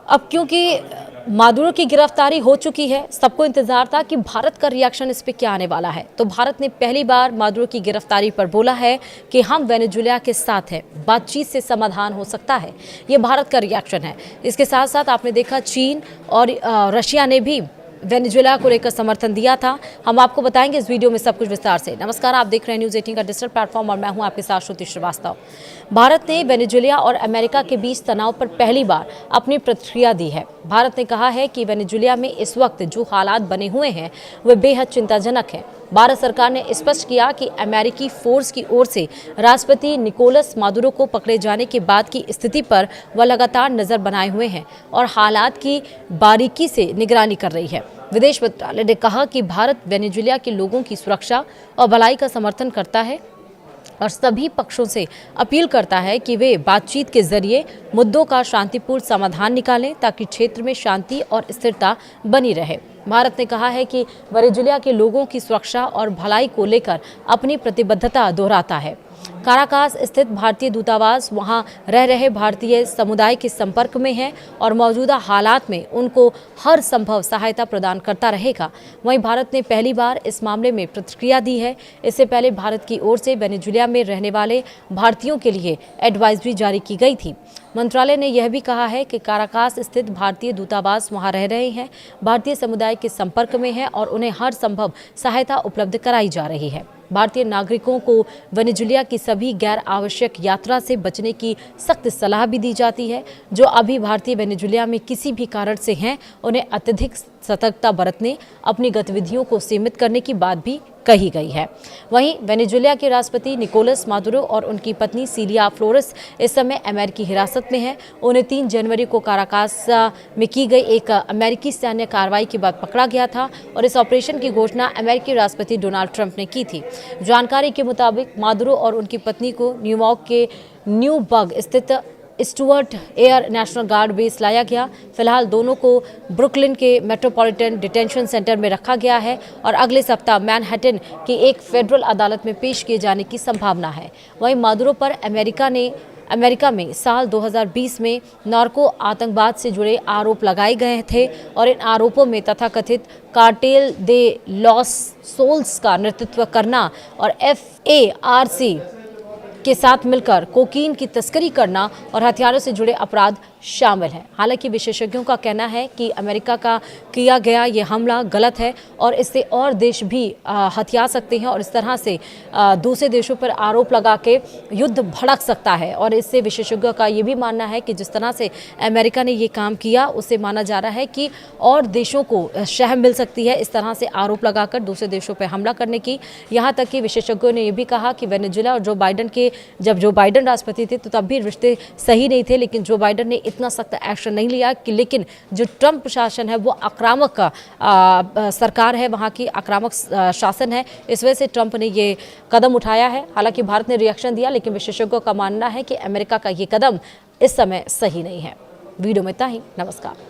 अब क्योंकि मादुरो की गिरफ्तारी हो चुकी है, सबको इंतजार था कि भारत का रिएक्शन इस पे क्या आने वाला है। तो भारत ने पहली बार मादुरो की गिरफ्तारी पर बोला है कि हम वेनेजुएला के साथ हैं, बातचीत से समाधान हो सकता है। ये भारत का रिएक्शन है। इसके साथ साथ आपने देखा चीन और रशिया ने भी वेनेजुएला को लेकर समर्थन दिया था। हम आपको बताएंगे इस वीडियो में सब कुछ विस्तार से। नमस्कार, आप देख रहे हैं न्यूज़ 18 का डिजिटल प्लेटफॉर्म और मैं हूं आपके साथ श्रुति श्रीवास्तव। भारत ने वेनेजुएला और अमेरिका के बीच तनाव पर पहली बार अपनी प्रतिक्रिया दी है। भारत ने कहा है कि वेनेजुएला में इस वक्त जो हालात बने हुए हैं वे बेहद चिंताजनक हैं। भारत सरकार ने स्पष्ट किया कि अमेरिकी फोर्स की ओर से राष्ट्रपति निकोलस मादुरो को पकड़े जाने के बाद की स्थिति पर वह लगातार नजर बनाए हुए हैं और हालात की बारीकी से निगरानी कर रही है। विदेश मंत्रालय ने कहा कि भारत वेनेजुएला के लोगों की सुरक्षा और भलाई का समर्थन करता है और सभी पक्षों से अपील करता है कि वे बातचीत के जरिए मुद्दों का शांतिपूर्ण समाधान निकालें ताकि क्षेत्र में शांति और स्थिरता बनी रहे। भारत ने कहा है कि वेनेजुएला के लोगों की सुरक्षा और भलाई को लेकर अपनी प्रतिबद्धता दोहराता है। काराकास स्थित भारतीय दूतावास वहां रह रहे भारतीय समुदाय के संपर्क में है और मौजूदा हालात में उनको हर संभव सहायता प्रदान करता रहेगा। वहीं भारत ने पहली बार इस मामले में प्रतिक्रिया दी है। इससे पहले भारत की ओर से वेनेजुएला में रहने वाले भारतीयों के लिए एडवाइजरी जारी की गई थी। मंत्रालय ने यह भी कहा है कि काराकास स्थित भारतीय दूतावास वहां रह रहे हैं, भारतीय समुदाय के संपर्क में है और उन्हें हर संभव सहायता उपलब्ध कराई जा रही है। भारतीय नागरिकों को वेनेजुएला की सभी गैर आवश्यक यात्रा से बचने की सख्त सलाह भी दी जाती है। जो अभी भारतीय वेनेजुएला में किसी भी कारण से हैं, उन्हें अत्यधिक सतर्कता बरतने, अपनी गतिविधियों को सीमित करने की बात भी कही गई है। वहीं वेनेजुएला के राष्ट्रपति निकोलस मादुरो और उनकी पत्नी सिलिया फ्लोरेस इस समय अमेरिकी हिरासत में हैं। उन्हें 3 जनवरी को काराकास में की गई एक अमेरिकी सैन्य कार्रवाई के बाद पकड़ा गया था और इस ऑपरेशन की घोषणा अमेरिकी राष्ट्रपति डोनाल्ड ट्रंप ने की थी। जानकारी के मुताबिक मादुरो और उनकी पत्नी को न्यूयॉर्क के न्यूबर्ग स्थित Stuart air national guard base लाया गया। फिलहाल दोनों को ब्रुकलिन के मेट्रोपॉलिटन डिटेंशन सेंटर में रखा गया है और अगले सप्ताह मैनहट्टन की एक फेडरल अदालत में पेश किए जाने की संभावना है। वहीं मादुरो पर अमेरिका में साल 2020 में नार्को आतंकवाद से जुड़े आरोप लगाए गए थे और इन आरोपों में तथाकथित कार्टेल दे लॉस सोल्स का नेतृत्व करना और FARC के साथ मिलकर कोकीन की तस्करी करना और हथियारों से जुड़े अपराध शामिल हैं। हालांकि विशेषज्ञों का कहना है कि अमेरिका का किया गया ये हमला गलत है और इससे और देश भी हथिया सकते हैं और इस तरह से दूसरे देशों पर आरोप लगा के युद्ध भड़क सकता है। और इससे विशेषज्ञों का ये भी मानना है कि जिस तरह से अमेरिका ने ये काम किया उससे माना जा रहा है कि और देशों को शह मिल सकती है इस तरह से आरोप लगाकर दूसरे देशों पर हमला करने की। यहाँ तक कि विशेषज्ञों ने यह भी कहा कि वेनेजुएला और जब जो बाइडन राष्ट्रपति थे तो तब भी रिश्ते सही नहीं थे, लेकिन जो बाइडन ने इतना सख्त एक्शन नहीं लिया कि लेकिन जो ट्रंप प्रशासन है वो आक्रामक सरकार है, वहाँ की आक्रामक शासन है, इस वजह से ट्रंप ने ये कदम उठाया है। हालांकि भारत ने रिएक्शन दिया, लेकिन विशेषज्ञों का मानना है कि अमेरिका का ये कदम इस समय सही नहीं है। वीडियो में इतना ही। नमस्कार।